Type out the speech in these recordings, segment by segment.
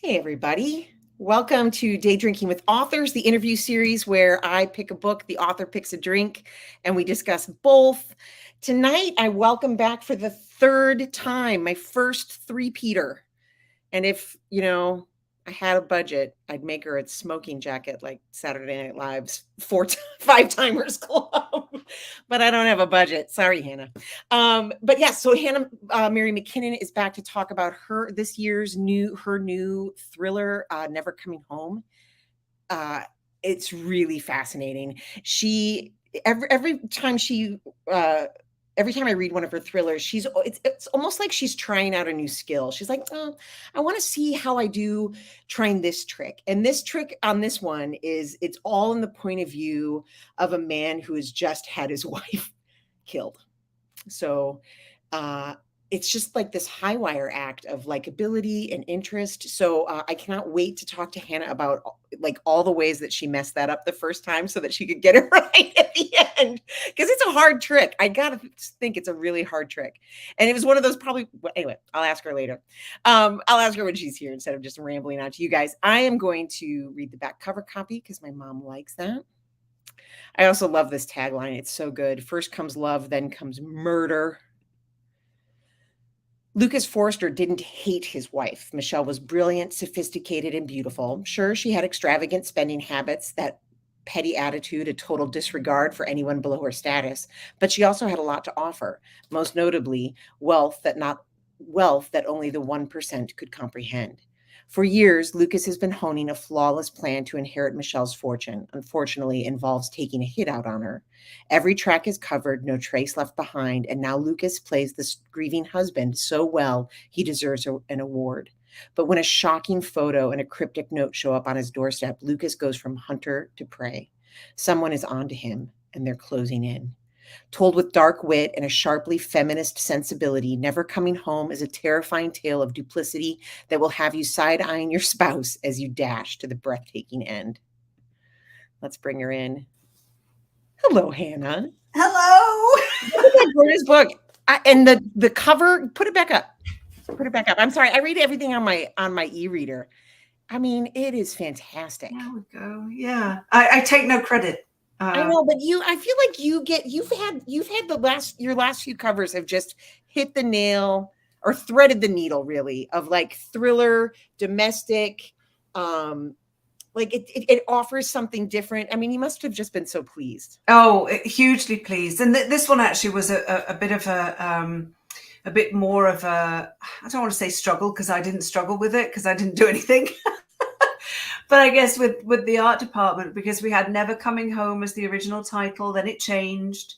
Hey, everybody. Welcome to Day Drinking with Authors, the interview series where I pick a book, the author picks a drink, and we discuss both. Tonight, I welcome back for the third time my first three-peater. And if, I had a budget, I'd make her a smoking jacket like Saturday Night Live's five timers club. But I don't have a budget. Sorry, Hannah. But yeah, so Hannah Mary McKinnon is back to talk about this year's new thriller, Never Coming Home. It's really fascinating. Every time every time I read one of her thrillers, it's almost like she's trying out a new skill. She's like, oh, I want to see how I do trying this trick. And this trick on this one is it's all in the point of view of a man who has just had his wife killed. So it's just like this high wire act of likability and interest. So I cannot wait to talk to Hannah about like all the ways that she messed that up the first time so that she could get it right at the end. Because it's a hard trick. I got to think it's a really hard trick. And it was one of those anyway, I'll ask her later. I'll ask her when she's here instead of just rambling on to you guys. I am going to read the back cover copy because my mom likes that. I also love this tagline. It's so good. First comes love, then comes murder. Lucas Forrester didn't hate his wife. Michelle was brilliant, sophisticated, and beautiful. Sure, she had extravagant spending habits, that petty attitude, a total disregard for anyone below her status, but she also had a lot to offer, most notably wealth that only the 1% could comprehend. For years, Lucas has been honing a flawless plan to inherit Michelle's fortune. Unfortunately, involves taking a hit out on her. Every track is covered, no trace left behind, and now Lucas plays this grieving husband so well he deserves an award. But when a shocking photo and a cryptic note show up on his doorstep, Lucas goes from hunter to prey. Someone is onto him, and they're closing in. Told with dark wit and a sharply feminist sensibility, Never Coming Home is a terrifying tale of duplicity that will have you side-eyeing your spouse as you dash to the breathtaking end. Let's bring her in. Hello, Hannah. Hello. I wrote his book. And the cover, put it back up. Put it back up. I'm sorry. I read everything on my e-reader. I mean, it is fantastic. There we go. Yeah. I take no credit. I know, but I feel like you've had your last few covers have just hit the nail or threaded the needle really of like thriller, domestic, like it offers something different. I mean, you must have just been so pleased. Oh, hugely pleased. And this one actually was a bit of a bit more of a, I don't want to say struggle because I didn't struggle with it because I didn't do anything. But I guess with the art department, because we had Never Coming Home as the original title, then it changed.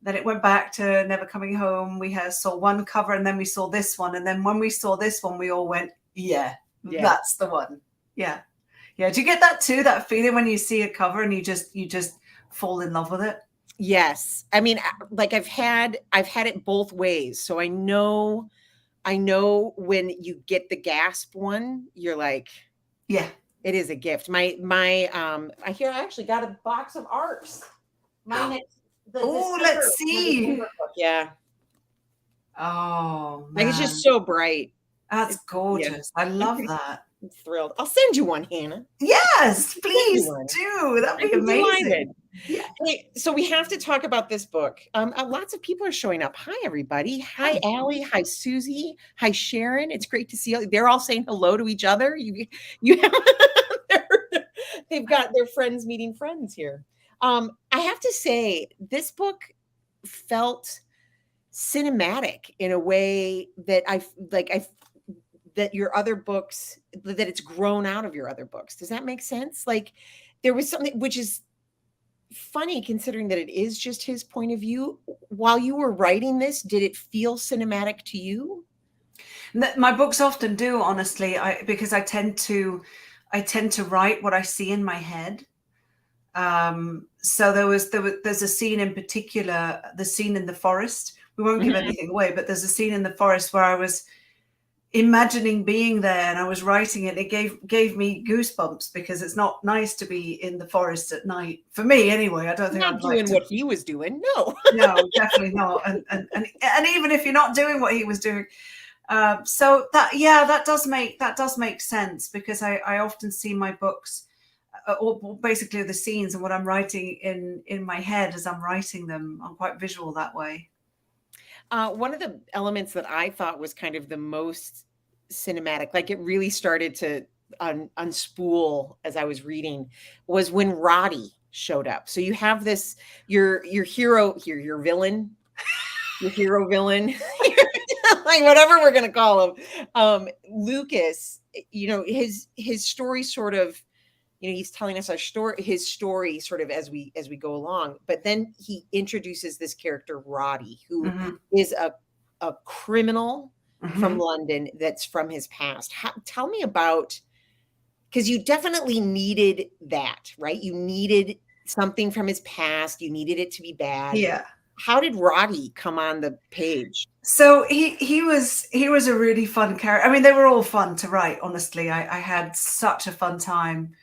Then it went back to Never Coming Home. We saw one cover and then we saw this one. And then when we saw this one, we all went, yeah. That's the one. Yeah. Yeah. Do you get that too? That feeling when you see a cover and you just fall in love with it? Yes. I mean, like I've had it both ways. So I know when you get the gasp one, you're like, yeah. It is a gift. I actually got a box of ARCs. Let's see. Yeah. Oh, man. Like it's just so bright. That's gorgeous. Yeah. I love that. I'm thrilled. I'll send you one, Hannah. Yes, please do. That'd be amazing. Yeah. Okay, so we have to talk about this book. Lots of people are showing up. Hi, everybody. Hi, Allie. Hi, Susie. Hi, Sharon. It's great to see you. They're all saying hello to each other. You have they've got their friends meeting friends here. I have to say, this book felt cinematic in a way that that your other books, that it's grown out of your other books. Does that make sense? Like there was something which is funny considering that it is just his point of view. While you were writing this, did it feel cinematic to you? My books often do, honestly, because I tend to write what I see in my head. So there's a scene in particular, the scene in the forest. We won't give anything away, but there's a scene in the forest where I was imagining being there and I was writing it. It gave me goosebumps because it's not nice to be in the forest at night. For me, anyway. I don't think I'm doing what he was doing. No, no, definitely not. And even if you're not doing what he was doing, So that does make sense, because I often see my books, or basically the scenes and what I'm writing in my head as I'm writing them. I'm quite visual that way. One of the elements that I thought was kind of the most cinematic, like it really started to unspool as I was reading, was when Roddy showed up. So you have this your hero here, your villain, your hero villain, like whatever we're gonna call him. Lucas, his story sort of, he's telling us his story sort of as we go along, but then he introduces this character Roddy, who Mm-hmm. is a criminal from Mm-hmm. London that's from his past. Tell me about, because you definitely needed that, right? You needed something from his past, you needed it to be bad. Yeah. How did Roddy come on the page? So he was a really fun character. I mean, they were all fun to write. Honestly, I had such a fun time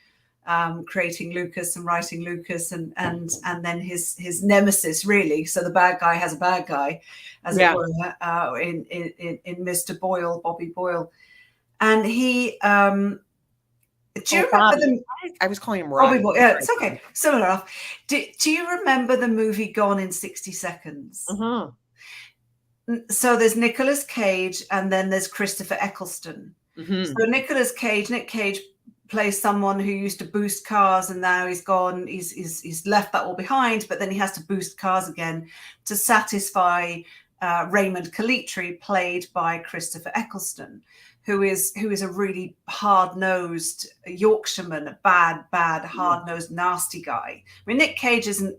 creating Lucas and writing Lucas, and then his nemesis, really. So the bad guy has a bad guy, as it Yeah. were, in Mr. Boyle, Bobby Boyle, and he. Do you Oh, remember Bobby. the I was calling him Bobby Roddy. Boyle? Yeah, it's okay. Similar enough. Do you remember the movie Gone in 60 Seconds? Uh-huh. So there's Nicolas Cage, and then there's Christopher Eccleston. Mm-hmm. So Nick Cage plays someone who used to boost cars, and now he's gone. He's left that all behind, but then he has to boost cars again to satisfy Raymond Calitri, played by Christopher Eccleston, who is a really hard-nosed Yorkshireman, a bad, hard-nosed, nasty guy. I mean, Nick Cage isn't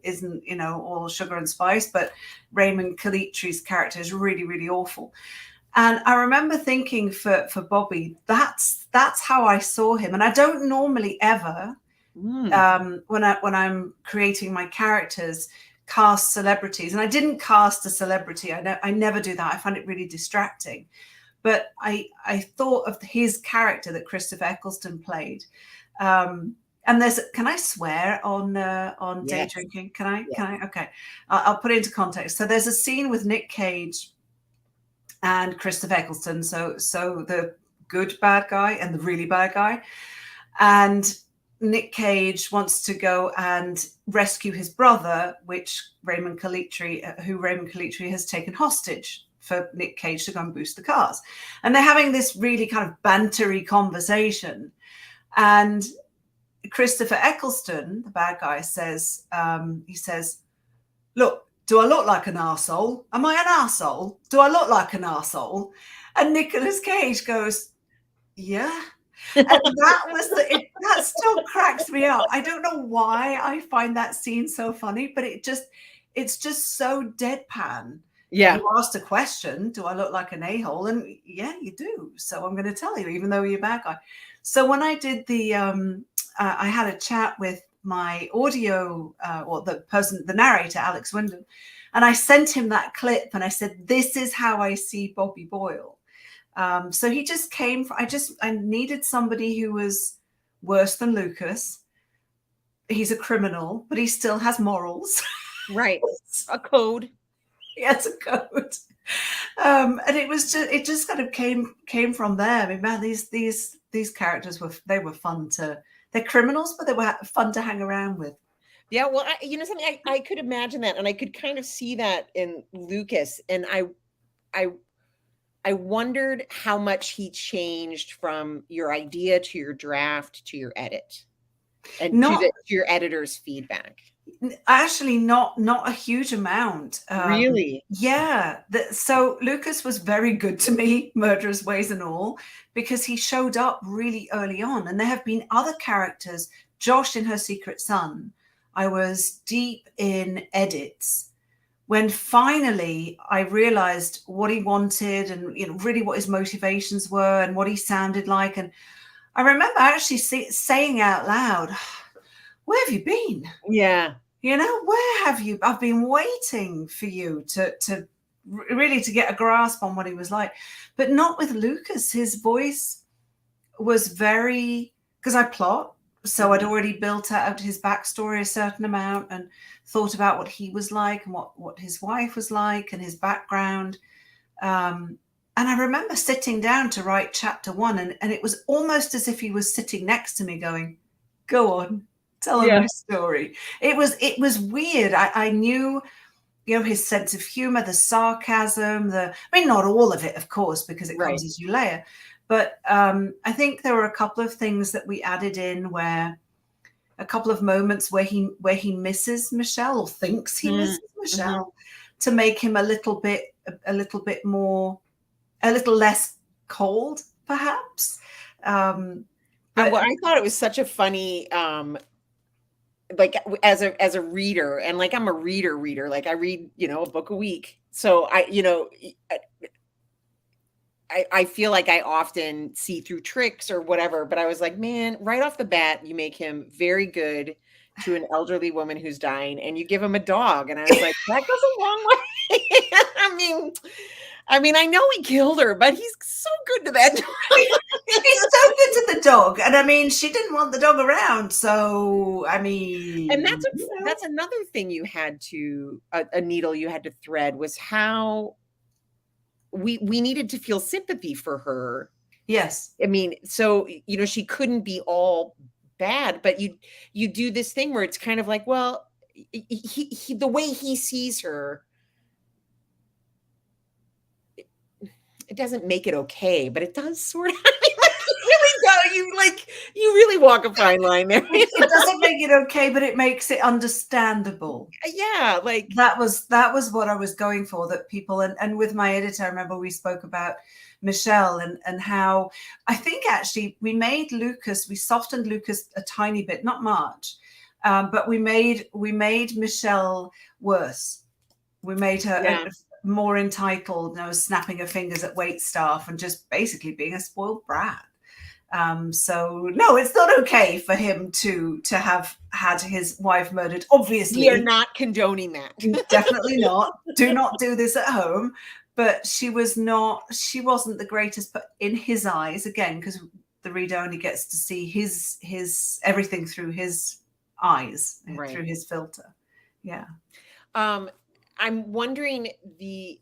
all sugar and spice, but Raymond Calitri's character is really, really awful. And I remember thinking for Bobby, that's how I saw him. And I don't normally ever, when I'm creating my characters, cast celebrities. And I didn't cast a celebrity. I never do that. I find it really distracting. But I thought of his character that Christopher Eccleston played. And can I swear on day Yes. drinking? Can I? Yeah. Can I? Okay, I'll put it into context. So there's a scene with Nick Cage and Christopher Eccleston, so the good bad guy and the really bad guy, and Nick Cage wants to go and rescue his brother, who Raymond Calitri has taken hostage for Nick Cage to go and boost the cars, and they're having this really kind of bantery conversation, and Christopher Eccleston, the bad guy, says, "Look, do I look like an arsehole? Am I an arsehole? Do I look like an arsehole?" And Nicolas Cage goes, "Yeah." And that still cracks me up. I don't know why I find that scene so funny, but it's just so deadpan. Yeah. You asked a question, do I look like an a-hole? And yeah, you do. So I'm going to tell you, even though you're a bad guy. So when I did I had a chat with my audio, the narrator, Alex Wyndham, and I sent him that clip, and I said, "This is how I see Bobby Boyle." So he just came from, I needed somebody who was worse than Lucas. He's a criminal, but he still has morals. Right. A code. He has a code. And it just kind of came from there. I mean, man, these characters were fun they're criminals, but they were fun to hang around with. Yeah, well, something, I could imagine that, and I could kind of see that in Lucas, and I wondered how much he changed from your idea to your draft to your edit, and Not to your editor's feedback. Actually, not a huge amount. Really? Yeah. So Lucas was very good to me, Murderous Ways and all, because he showed up really early on. And there have been other characters. Josh in Her Secret Son, I was deep in edits when finally I realized what he wanted, and really what his motivations were and what he sounded like. And I remember actually saying out loud, "Where have you been? Yeah. Where have you? I've been waiting for you to really to get a grasp on what he was like." But not with Lucas. His voice was very, because I plot. So I'd already built out his backstory a certain amount and thought about what he was like and what his wife was like and his background. And And I remember sitting down to write chapter 1, and it was almost as if he was sitting next to me going, go on, tell him Yeah. your story. It was weird. I knew, his sense of humor, the sarcasm, not all of it, of course, because it Right. comes as you layer. But I think there were a couple of things that we added in, where a couple of moments where he misses Michelle, or thinks he misses Mm-hmm. Michelle, to make him a little bit more, a little less cold, perhaps. But Well, I thought it was such a funny, like as a reader, and like I'm a reader, like I read, a book a week. So I feel like I often see through tricks or whatever, but I was like, man, right off the bat, you make him very good to an elderly woman who's dying, and you give him a dog. And I was like, that goes a long way. I know he killed her, but he's so good to that dog. he's so good to the dog, and I mean, she didn't want the dog around, so I And mean, that's another thing you had to a needle you had to thread, was how we needed to feel sympathy for her. yes, So, she couldn't be all bad, but you do this thing where it's kind of like, well, he the way he sees her, it doesn't make it okay, but it does sort of. You really walk a fine line there. it doesn't make it okay, but it makes it understandable. Yeah, like That was what I was going for. That people, and with my editor, I remember we spoke about Michelle, and how I think actually we softened Lucas a tiny bit, not much, but we made Michelle worse. We made her yeah. more entitled, snapping her fingers at wait staff and just basically being a spoiled brat. So no, it's not okay for him to have had his wife murdered. Obviously, We are not condoning that. definitely not. Do not do this at home. But she wasn't the greatest, but in his eyes, again, because the reader only gets to see his everything through his eyes, Right. through his filter. Yeah. I'm wondering the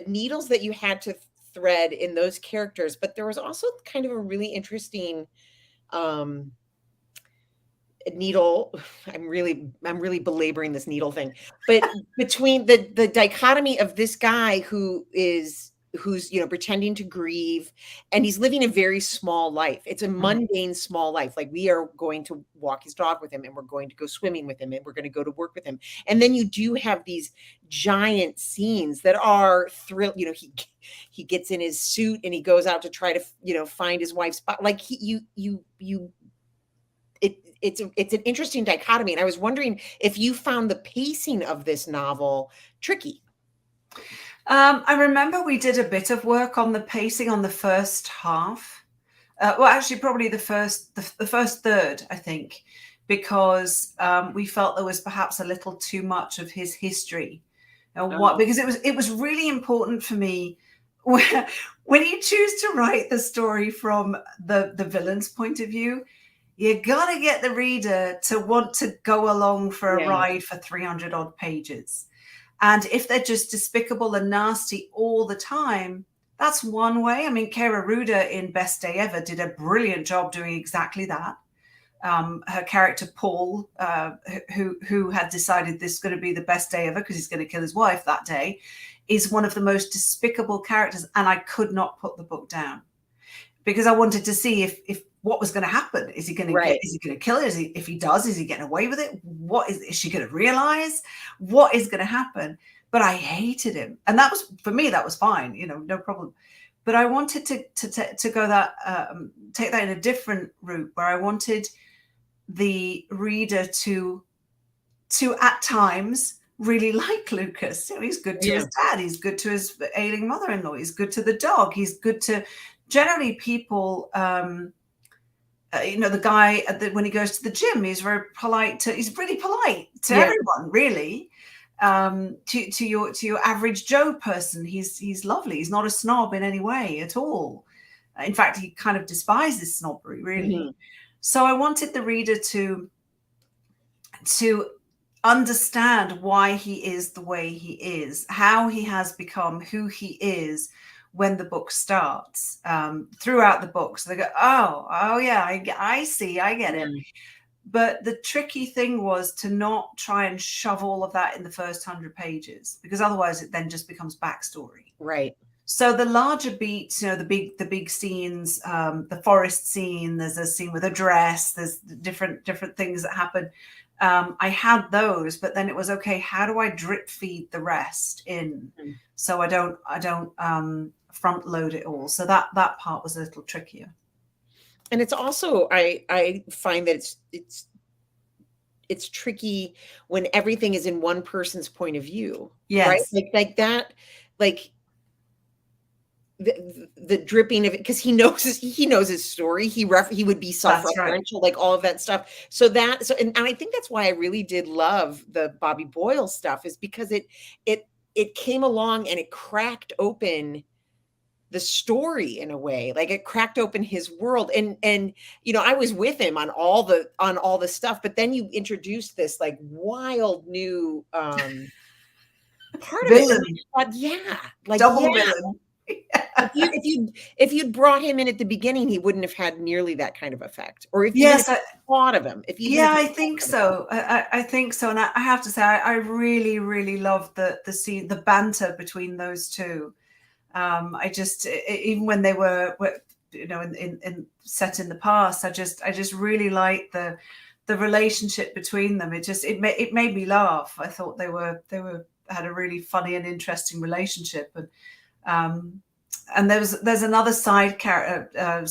needles that you had to thread in those characters, but there was also kind of a really interesting um needle. I'm really belaboring this needle thing, but between the dichotomy of this guy who's pretending to grieve, and he's living a very small life. It's a mundane small life. Like, we are going to walk his dog with him, and we're going to go swimming with him, and we're going to go to work with him. And then you do have these giant scenes that are thrill. He gets in his suit and he goes out to try to find his wife's spot. Like, it's an interesting dichotomy, and I was wondering if you found the pacing of this novel tricky. I remember we did a bit of work on the pacing on the first half. Well, actually, probably the first third, I think, because we felt there was perhaps a little too much of his history. Because it was really important for me when you choose to write the story from the villain's point of view. You gotta get the reader to want to go along for a ride for 300 odd pages. And if they're just despicable and nasty all the time, that's one way. I mean, Kara Ruder in Best Day Ever did a brilliant job doing exactly that. Her character, Paul, who had decided this is going to be the best day ever because he's going to kill his wife that day, is one of the most despicable characters. And I could not put the book down because I wanted to see if what was going to happen. Is he going to kill her? If he does, is he getting away with it? Is she going to realize what is going to happen? But I hated him, and that was, for me, that was fine, no problem. But I wanted to go take that in a different route, where I wanted the reader to at times really like Lucas. He's good to his dad. He's good to his ailing mother-in-law. He's good to the dog. He's good to generally people. The guy when he goes to the gym, he's very polite. He's really polite to everyone, really. To your average Joe person, he's lovely. He's not a snob in any way at all. In fact, he kind of despises snobbery, really. So I wanted the reader to understand why he is the way he is, how he has become who he is when the book starts. Throughout the book, so they go, oh yeah, I see, I get it. But the tricky thing was to not try and shove all of that in the first 100 pages, because otherwise it then just becomes backstory. Right. So the larger beats, the big scenes, the forest scene, there's a scene with a dress, there's different things that happen. I had those, but then it was, okay, how do I drip feed the rest in, so I don't front load it all? So that part was a little trickier. And it's also, I find that it's tricky when everything is in one person's point of view. Yes. Right? Like that, like the dripping of it, because he knows his story. He would be self-referential, right, like all of that stuff. And I think that's why I really did love the Bobby Boyle stuff, is because it came along and it cracked open the story in a way. Like, it cracked open his world, and I was with him on all the stuff, but then you introduced this like wild new part villain. of it. Thought, yeah, like double villain. If you'd brought him in at the beginning, he wouldn't have had nearly that kind of effect. Or if yes, you thought of him, I think so. I think so, and I have to say, I really, really loved the scene, the banter between those two. I just, even when they were in set in the past, I just really liked the relationship between them. It made me laugh. I thought they had a really funny and interesting relationship, and there's another side character,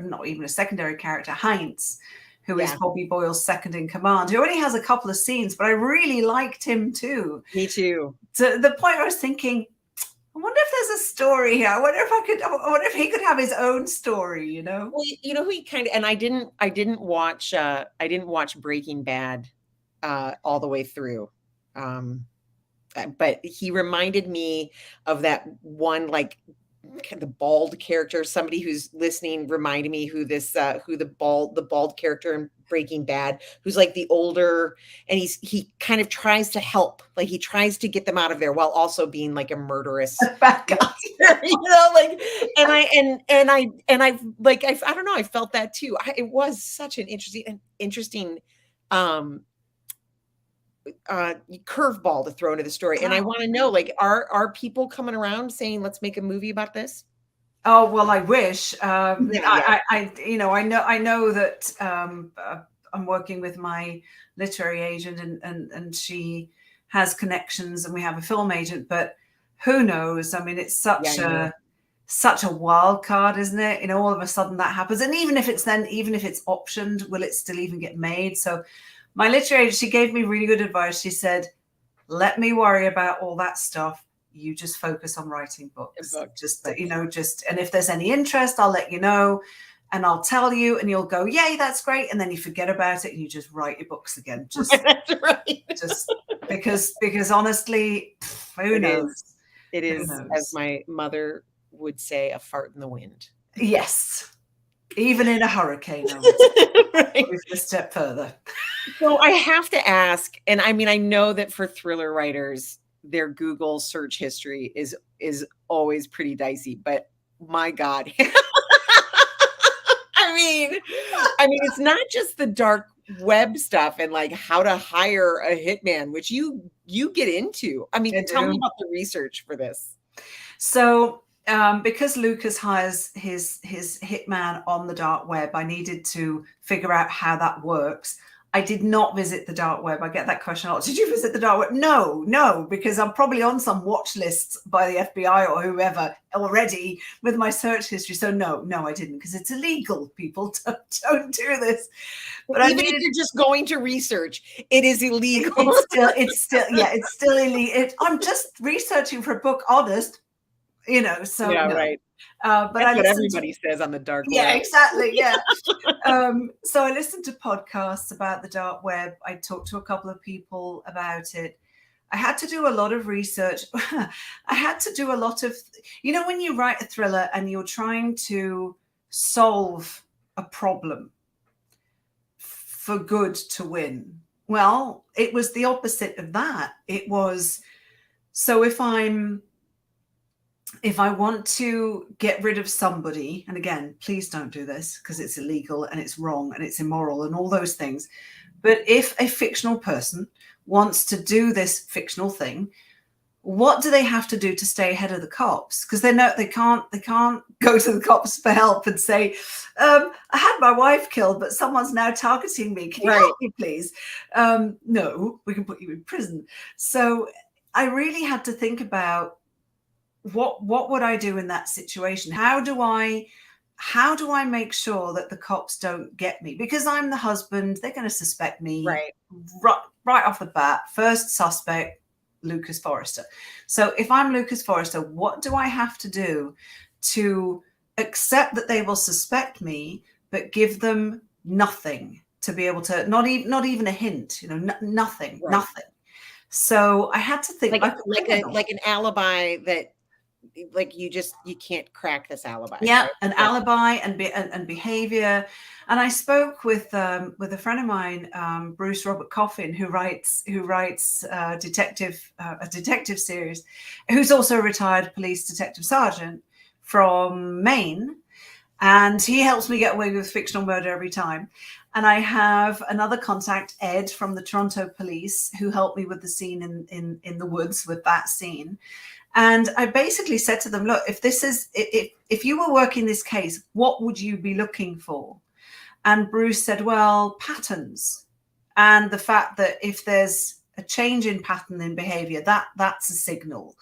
not even a secondary character, Heinz, who is Bobby Boyle's second in command, who only has a couple of scenes, but I really liked him too. Me too. To the point where I was thinking, I wonder if there's a story here. I wonder if he could have his own story, Well, who he kind of, and I didn't watch Breaking Bad all the way through. But he reminded me of that one, like, the bald character. Somebody who's listening reminded me who the bald character in Breaking Bad, who's like the older, and he kind of tries to help, like he tries to get them out of there while also being like a murderous bad guy. like, I don't know, I felt that too. It was such an interesting curveball to throw into the story. And I want to know, like, are people coming around saying, let's make a movie about this? Oh, well, I wish. I know that I'm working with my literary agent, and she has connections, and we have a film agent, but who knows? I mean, it's such a wild card, isn't it? All of a sudden that happens. And even if it's optioned, will it still even get made? So my literary agent, she gave me really good advice. She said, let me worry about all that stuff. You just focus on writing books. And if there's any interest, I'll let you know, and I'll tell you, and you'll go, yay, that's great. And then you forget about it and you just write your books again. Just because honestly, who knows? It is, as my mother would say, a fart in the wind. Yes. Even in a hurricane, move a step further. So I have to ask, and I mean, I know that for thriller writers, their Google search history is always pretty dicey, but my God. I mean, it's not just the dark web stuff and like how to hire a hitman, which you get into. I mean, tell me about the research for this. So because Lucas hires his hitman on the dark web, I needed to figure out how that works. I did not visit the dark web. I get that question a lot. Did you visit the dark web? No, because I'm probably on some watch lists by the FBI or whoever already with my search history. So no, I didn't, because it's illegal. People don't do this. But even if you're just going to research, it is illegal. It's still illegal. I'm just researching for a book, honest. So yeah, no. Right. But that's what everybody says on the dark web. Yeah, exactly. Yeah. So I listened to podcasts about the dark web. I talked to a couple of people about it. I had to do a lot of research. I had to do a lot of, when you write a thriller and you're trying to solve a problem for good to win, Well, it was the opposite of that. It was, so if I want to get rid of somebody, and again, please don't do this because it's illegal and it's wrong and it's immoral and all those things. But if a fictional person wants to do this fictional thing, what do they have to do to stay ahead of the cops? Because they know they can't go to the cops for help and say, I had my wife killed, but someone's now targeting me. Can you help me, please? No, we can put you in prison. So I really had to think about what would I do in that situation? How do I make sure that the cops don't get me? Because I'm the husband, they're going to suspect me right off the bat. First suspect, Lucas Forrester. So if I'm Lucas Forrester, what do I have to do to accept that they will suspect me, but give them nothing to be able to, not even a hint, nothing. So I had to think like an alibi that, like, you can't crack this alibi. Yeah, right? an alibi and behavior. And I spoke with a friend of mine, Bruce Robert Coffin, who writes a detective series, who's also a retired police detective sergeant from Maine, and he helps me get away with fictional murder every time. And I have another contact, Ed, from the Toronto Police, who helped me with the scene in the woods with that scene. And I basically said to them, look, if you were working this case, what would you be looking for? And Bruce said, well, patterns. And the fact that if there's a change in pattern in behavior, that's a signal.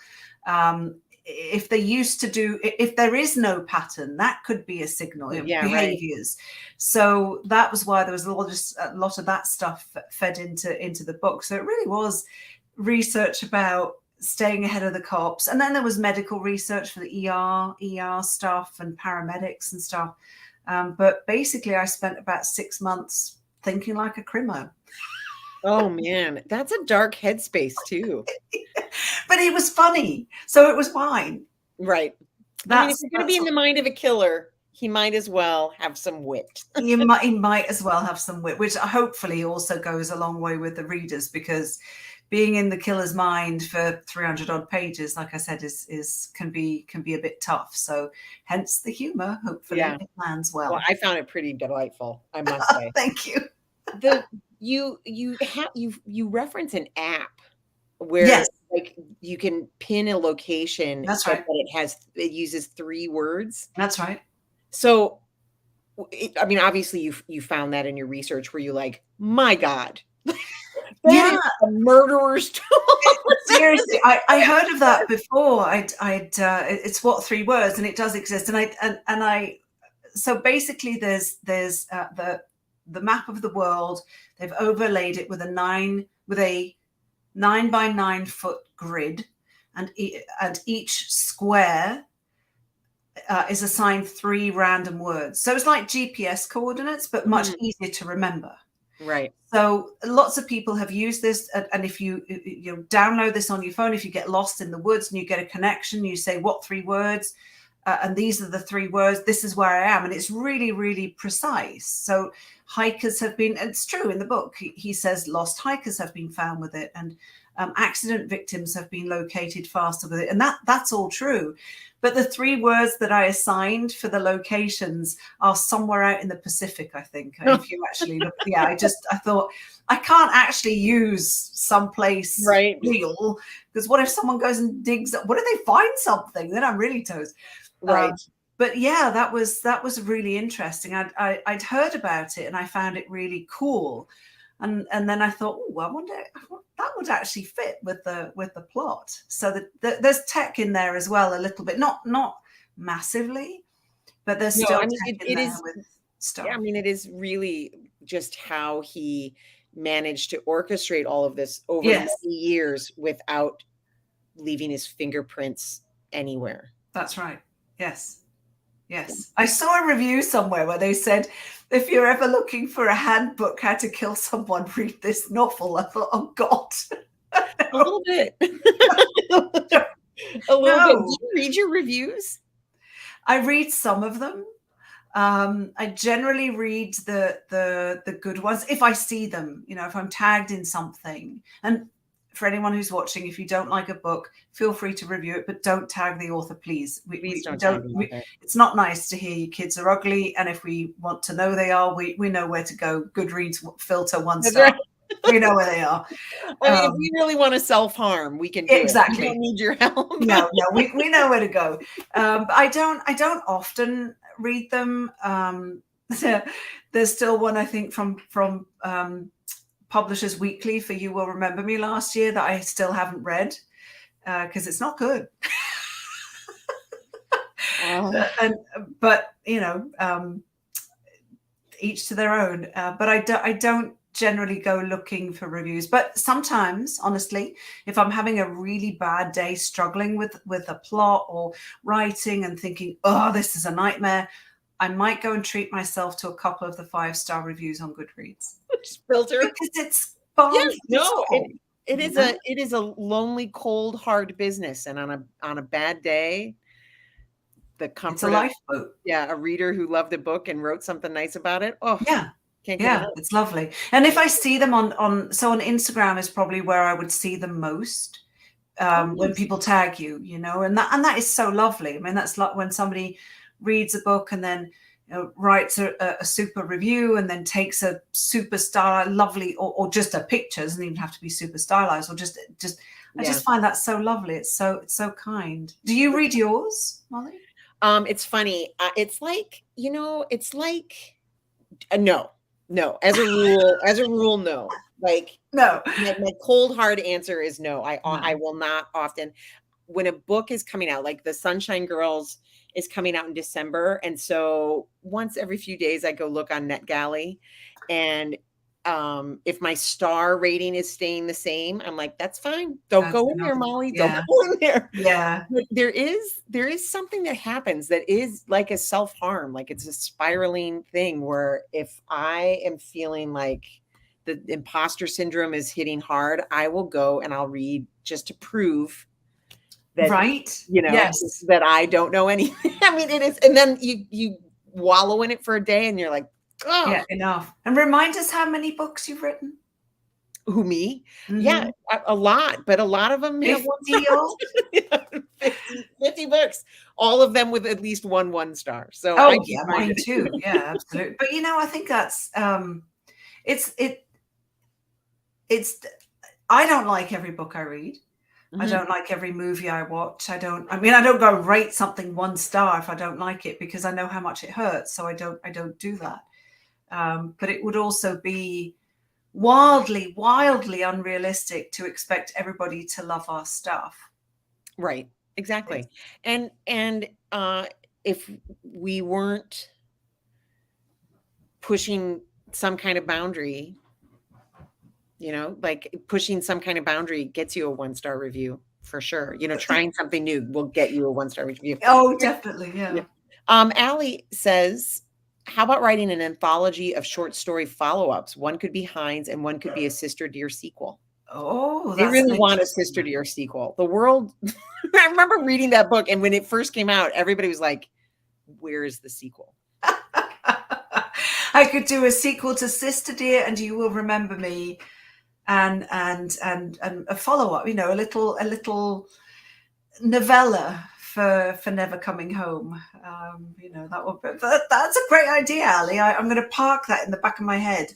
If there is no pattern, that could be a signal. Behaviors. Right. So that was why there was a lot of that stuff fed into the book. So it really was research about staying ahead of the cops. And then there was medical research for the ER stuff and paramedics and stuff. But basically I spent about 6 months thinking like a crimo. Oh man, that's a dark headspace too. But it was funny, so it was fine. Right. I mean, if you're going to be in the mind of a killer, he might as well have some wit. He might as well have some wit, which hopefully also goes a long way with the readers, because being in the killer's mind for 300 odd pages, like I said, can be a bit tough. So hence the humor. Hopefully it lands well. Well, I found it pretty delightful, I must say. Thank you. You reference an app where like you can pin a location. That's right. But it uses 3 words. That's right. So, I mean, obviously you found that in your research. Were you like, my God, that is a murderer's tool? Seriously, I heard of that before. It's 3 words, and it does exist. So basically, there's the map of the world. They've overlaid it with a 9 by 9 foot grid, and each square is assigned 3 random words. So it's like GPS coordinates, but much easier to remember. Right. So lots of people have used this, and if you download this on your phone, if you get lost in the woods and you get a connection, you say, what 3 words? And these are the 3 words. This is where I am. And it's really, really precise. So hikers have been, and it's true in the book, he says lost hikers have been found with it, and accident victims have been located faster with it. And that's all true. But the 3 words that I assigned for the locations are somewhere out in the Pacific, I think. If you actually look, I thought I can't actually use someplace real, because what if someone goes and digs up? What if they find something? Then I'm really toast. Right. But yeah, that was really interesting. I'd heard about it and I found it really cool. And then I thought, oh, I wonder that would actually fit with the plot. So there's tech in there as well, a little bit, not massively, but there's still tech in there with stuff. Yeah, I mean, it is really just how he managed to orchestrate all of this over many years without leaving his fingerprints anywhere. That's right. Yes. I saw a review somewhere where they said, if you're ever looking for a handbook how to kill someone, read this novel. I thought, oh God. A little bit. A little bit. Do you read your reviews? I read some of them. I generally read the good ones if I see them, if I'm tagged in something. And for anyone who's watching, if you don't like a book, feel free to review it, but don't tag the author, please. Please We don't tag don't. the author. It's not nice to hear your kids are ugly, and if we want to know they are, we know where to go. Goodreads filter 1 That's star. right. We know where they are. I mean, if we really want to self-harm, we can do Exactly. it. We don't need your help. No, we know where to go. But I don't often read them. There's still one, I think, from Publishers Weekly for You Will Remember Me last year that I still haven't read because it's not good. But each to their own. But I don't generally go looking for reviews. But sometimes, honestly, if I'm having a really bad day, struggling with a plot or writing and thinking, oh, this is a nightmare, I might go and treat myself to a couple of the 5-star reviews on Goodreads. Filter. Because it's balm for the soul. It is a lonely, cold, hard business. And on a bad day, the comfort it's a lifeboat. A reader who loved a book and wrote something nice about it. Oh, yeah. Can't get enough. It's lovely. And if I see them on Instagram is probably where I would see them most. When people tag you, and that is so lovely. I mean, that's like when somebody reads a book and then writes a super review and then takes a super lovely or just a picture. It doesn't even have to be super stylized, or just I just find that so lovely. It's so kind. Do you read yours, Molly? It's funny. It's like, it's like no. As a rule, no. Like, no. My cold hard answer is no. I will not often. When a book is coming out, like The Sunshine Girls is coming out in December, and so once every few days I go look on NetGalley, and if my star rating is staying the same, I'm like, that's fine. Don't go in there, Molly. Don't go in there. Yeah. But there is something that happens that is like a self-harm. Like, it's a spiraling thing where if I am feeling like the imposter syndrome is hitting hard, I will go and I'll read just to prove that, yes, that I don't know anything. I mean, it is. And then you wallow in it for a day and you're like, oh, yeah, enough. And remind us how many books you've written. Who, me? Mm-hmm. Yeah, a lot, but a lot of them have 50 books, all of them with at least 1 star. So mine too. Yeah, absolutely. But I think that's it's I don't like every book I read. Mm-hmm. I don't like every movie I watch. I don't go rate something 1 star if I don't like it, because I know how much it hurts. So I don't do that. But it would also be wildly unrealistic to expect everybody to love our stuff. Right. Exactly. And if we weren't pushing some kind of boundary, like pushing some kind of boundary gets you a 1-star review for sure. Trying something new will get you a 1-star review. Oh, definitely. Yeah. Allie says, how about writing an anthology of short story follow-ups? One could be Heinz and one could be a Sister Dear sequel. Oh, they really want a Sister Dear sequel. The world, I remember reading that book, and when it first came out, everybody was like, where is the sequel? I could do a sequel to Sister Dear and You Will Remember Me, and a follow-up, a little novella for Never Coming Home. That's a great idea, Ali. I'm going to park that in the back of my head.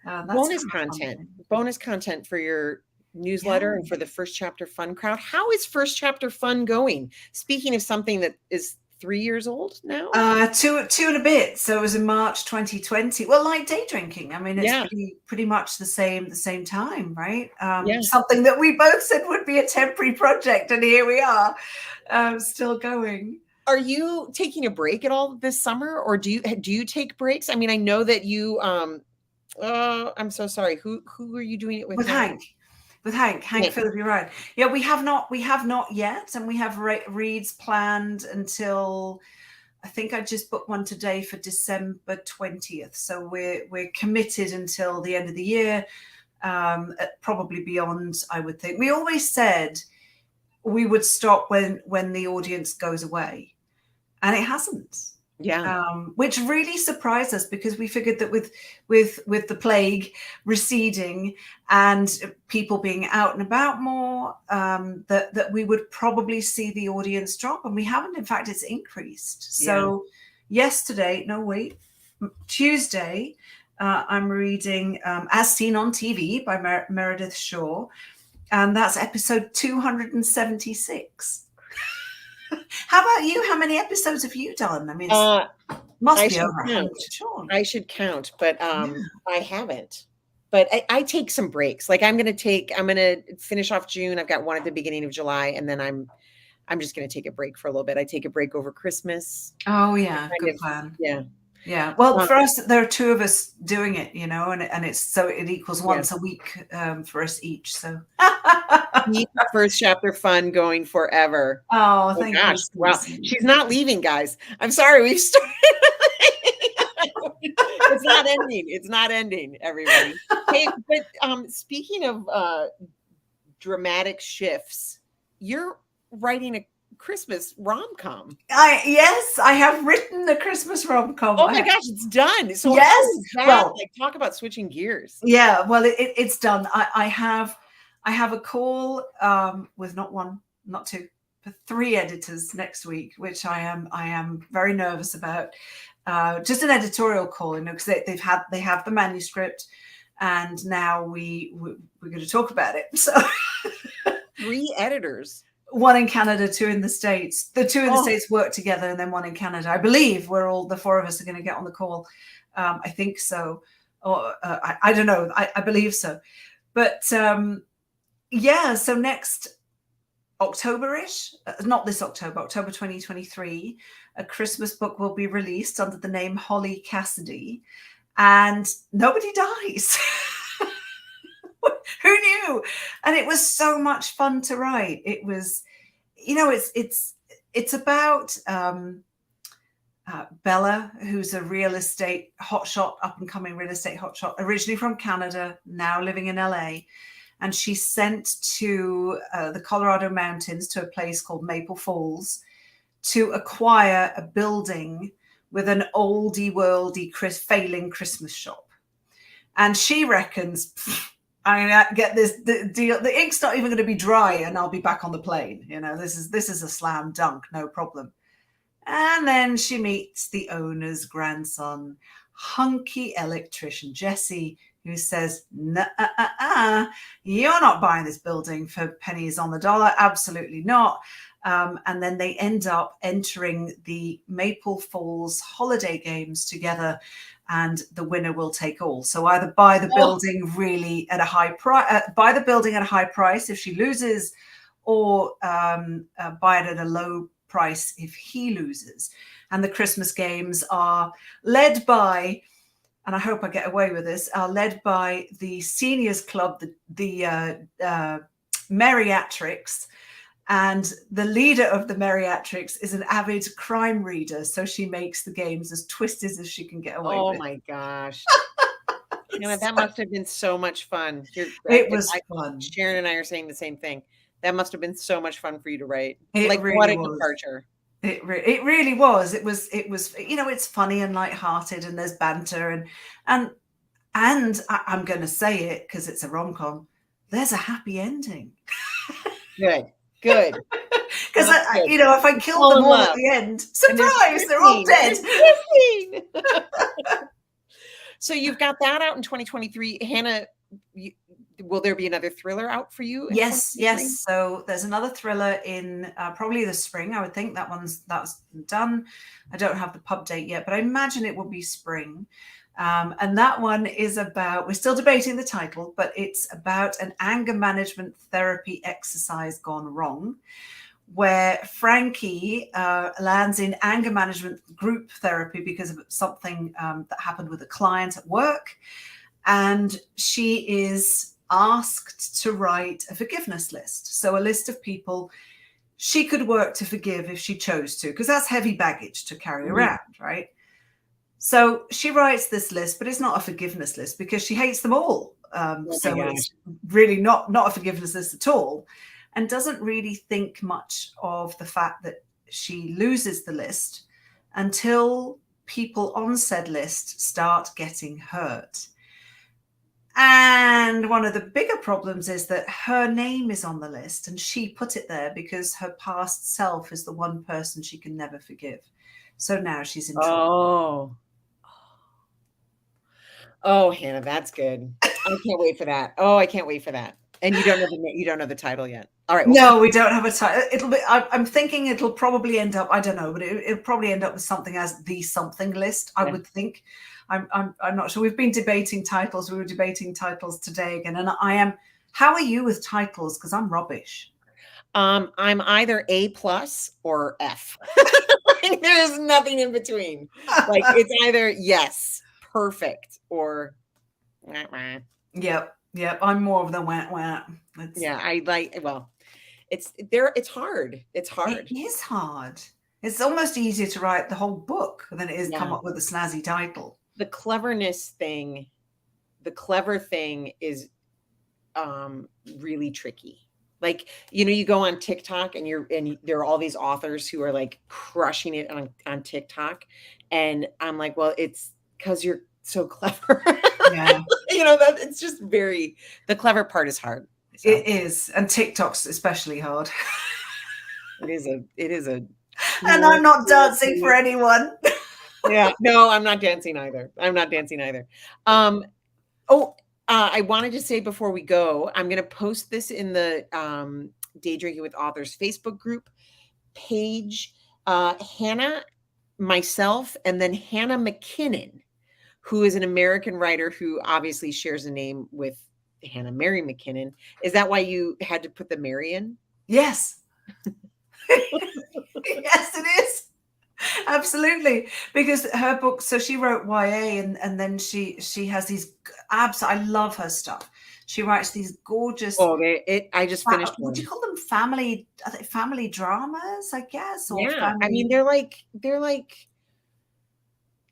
Bonus content for your newsletter and for the First Chapter Fun crowd. How is First Chapter Fun going? Speaking of something that is 3 years old now? 2 and a bit. So it was in March 2020. Well, like day drinking. I mean, it's pretty much the same time, right? Something that we both said would be a temporary project, and here we are, still going. Are you taking a break at all this summer, or do you take breaks? I mean, I know that you I'm so sorry. Who are you doing it with? Hank Philip, you're right. Yeah, we have not yet, and we have reads planned until, I think I just booked one today for December 20th. So we're committed until the end of the year, probably beyond, I would think. We always said we would stop when the audience goes away, and it hasn't. Yeah. Which really surprised us because we figured that with the plague receding and people being out and about more, that we would probably see the audience drop, and we haven't. In fact, it's increased. So Tuesday, I'm reading As Seen on TV by Meredith Shaw, and that's episode 276. How about you? How many episodes have you done? I mean, must be over 100, sure. I should count, but I haven't. But I take some breaks. Like I'm gonna finish off June. I've got one at the beginning of July, and then I'm just gonna take a break for a little bit. I take a break over Christmas. Oh yeah, good plan. Yeah. Yeah. Well, for us, there are two of us doing it, you know, and it's so it equals once a week for us each. So first chapter fun going forever. Oh, thank you. Well, she's not leaving, guys. I'm sorry, we've started. It's not ending. It's not ending, everybody. Hey, but speaking of dramatic shifts, you're writing a Christmas rom-com. Yes, I have written the Christmas rom-com. Oh my gosh, it's done. So yes, well, like talk about switching gears. Yeah, well, it's done. I have a call with not one, not two, but 3 editors next week, which I am very nervous about. Just an editorial call, you know, because they have the manuscript, and now we're going to talk about it. So 3 editors. 1 in Canada, 2 in the States. The 2 in the States work together, and then 1 in Canada. I believe the 4 of us are going to get on the call. I think so, or I don't know. I believe so, but yeah. So next October-ish, not this October 2023, a Christmas book will be released under the name Holly Cassidy, and nobody dies. Who knew? And it was so much fun to write. It was, you know, it's about Bella, who's a real estate hotshot, up and coming real estate hotshot, originally from Canada, now living in LA. And she's sent to the Colorado mountains to a place called Maple Falls to acquire a building with an oldie worldy failing Christmas shop. And she reckons, I'm gonna get this deal. The ink's not even going to be dry, and I'll be back on the plane. You know, this is a slam dunk, no problem. And then she meets the owner's grandson, hunky electrician Jesse, who says, you're not buying this building for pennies on the dollar. Absolutely not. And then they end up entering the Maple Falls holiday games together, and the winner will take all. So either buy the building really at a high price, buy the building at a high price if she loses, or buy it at a low price if he loses. And the Christmas games are led by, and I hope I get away with this, are led by the seniors club, the Meriatrix. And the leader of the Meriatrix is an avid crime reader, so she makes the games as twisted as she can get away with. Oh my gosh. That must have been so much fun. It was fun. Sharon and I are saying the same thing. That must have been so much fun for you to write. Really what a was. departure. It really was. It was, you know, it's funny and lighthearted, and there's banter, and I'm going to say it because it's a rom-com. There's a happy ending. Good. Because you know, if I killed them all at the end, surprise, they're all dead. So you've got that out in 2023, Hannah. Will there be another thriller out for you? Yes. So there's another thriller in probably the spring. I would think that's done. I don't have the pub date yet, but I imagine it will be spring. And that one is about, we're still debating the title, but it's about an anger management therapy exercise gone wrong, where Frankie lands in anger management group therapy because of something that happened with a client at work. And she is asked to write a forgiveness list. So a list of people she could work to forgive if she chose to, because that's heavy baggage to carry around, right? So she writes this list, but it's not a forgiveness list because she hates them all. So it's really not a forgiveness list at all, and doesn't really think much of the fact that she loses the list until people on said list start getting hurt. And one of the bigger problems is that her name is on the list, and she put it there because her past self is the one person she can never forgive. So now she's in trouble. Oh, Hannah, that's good. I can't wait for that. Oh, I can't wait for that. And you don't know the title yet. All right. Well, No, we don't have a title. It'll be. I'm thinking it'll probably end up. I don't know, but it'll probably end up with something as the something list. I would think. I'm not sure. We've been debating titles. We were debating titles today again, and I am. How are you with titles? Because I'm rubbish. I'm either A+ or F. There's nothing in between. Like it's either yes, perfect, or wah, wah. Yep. I'm more of the wah. Yeah, I like. Well, it's there. It's hard. It's hard. It is hard. It's almost easier to write the whole book than it is Yeah. come up with a snazzy title. The cleverness thing, the clever thing is really tricky. Like, you go on TikTok and there are all these authors who are like crushing it on TikTok. And I'm like, well, it's because you're so clever. Yeah. That it's just the clever part is hard. So. It is. And TikTok's especially hard. It is a and I'm not dancing for anyone. Yeah, no, I'm not dancing either. I wanted to say before we go, I'm going to post this in the Day Drinking with Authors Facebook group page. Hannah, myself, and then Hannah McKinnon, who is an American writer who obviously shares a name with Hannah Mary McKinnon. Is that why you had to put the Mary in? Yes. Yes, it is. Absolutely, because her book. So she wrote YA, and then she has these I love her stuff. She writes these gorgeous. Oh, I just finished. What do you call them? Family dramas, I guess. Or yeah, I mean they're like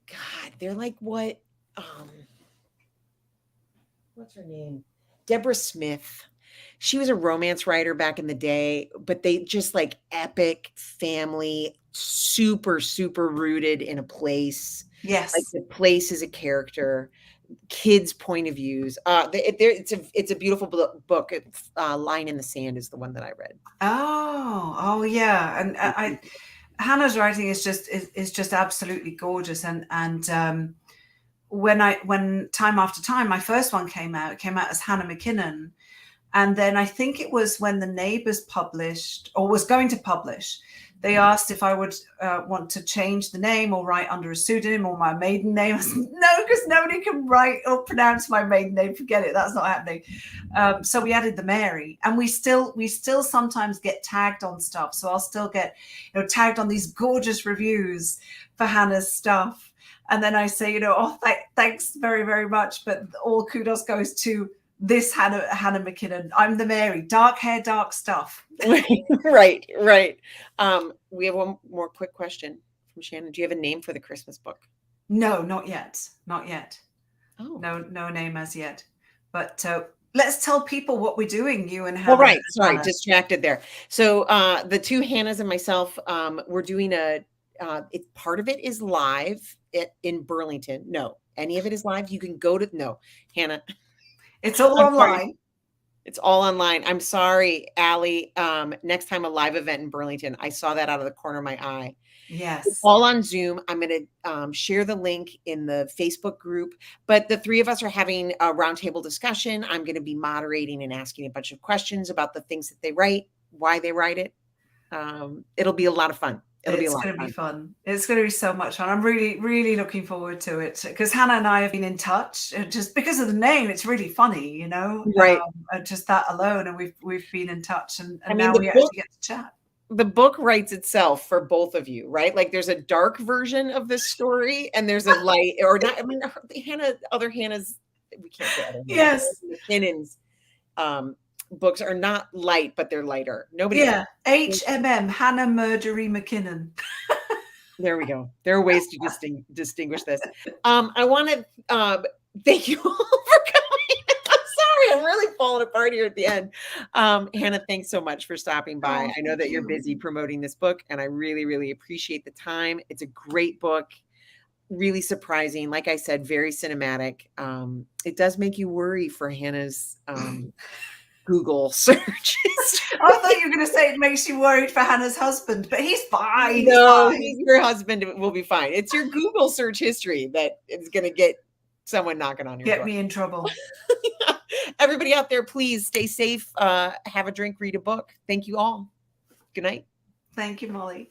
God, they're like what? What's her name? Deborah Smith. She was a romance writer back in the day, but they just like epic family, super, super rooted in a place. Yes. Like the place is a character, kids' point of views. It's a beautiful book. Line in the Sand is the one that I read. Oh yeah. And Hannah's writing is just absolutely gorgeous. And when Time After Time, my first one came out, it came out as Hannah McKinnon. And then I think it was when The Neighbours published, or was going to publish, they asked if I would want to change the name or write under a pseudonym or my maiden name. I said, no, because nobody can write or pronounce my maiden name. Forget it. That's not happening. So we added the Mary, and we still sometimes get tagged on stuff. So I'll still get tagged on these gorgeous reviews for Hannah's stuff. And then I say, thanks very, very much. But all kudos goes to this Hannah McKinnon. I'm the Mary. Dark hair, dark stuff. Right. We have one more quick question from Shannon. Do you have a name for the Christmas book? No, not yet. Oh. No name as yet. But let's tell people what we're doing, you and Hannah. Well, right. Sorry, distracted there. So the two Hannahs and myself, we're doing part of it is live in Burlington. No, any of it is live. You can go to Hannah. It's all online. Sorry. It's all online. I'm sorry, Allie. Next time a live event in Burlington. I saw that out of the corner of my eye. Yes. It's all on Zoom. I'm going to share the link in the Facebook group. But the three of us are having a roundtable discussion. I'm going to be moderating and asking a bunch of questions about the things that they write, why they write it. It'll be a lot of fun. It's going to be fun. It's going to be so much fun. I'm really, really looking forward to it because Hannah and I have been in touch just because of the name. It's really funny, right? Just that alone, and we've been in touch, and now we actually get to chat. The book writes itself for both of you, right? Like there's a dark version of this story, and there's a light, or not. I mean, other Hannah's. We can't say other. Yes, McKinnon's books are not light, but they're lighter. Nobody. Yeah, HMM, Hannah Murdery McKinnon. There we go. There are ways to distinguish this. I want to thank you all for coming. I'm I'm really falling apart here at the end. Hannah, thanks so much for stopping by. Oh, I know that you're busy promoting this book, and I really, really appreciate the time. It's a great book, really surprising. Like I said, very cinematic. It does make you worry for Hannah's Google search history. I thought you were going to say it makes you worried for Hannah's husband, but he's fine. He's No, fine. your husband will be fine. It's your Google search history that is going to get someone knocking on your door. Get me in trouble. Everybody out there, please stay safe. Have a drink, read a book. Thank you all. Good night. Thank you, Molly.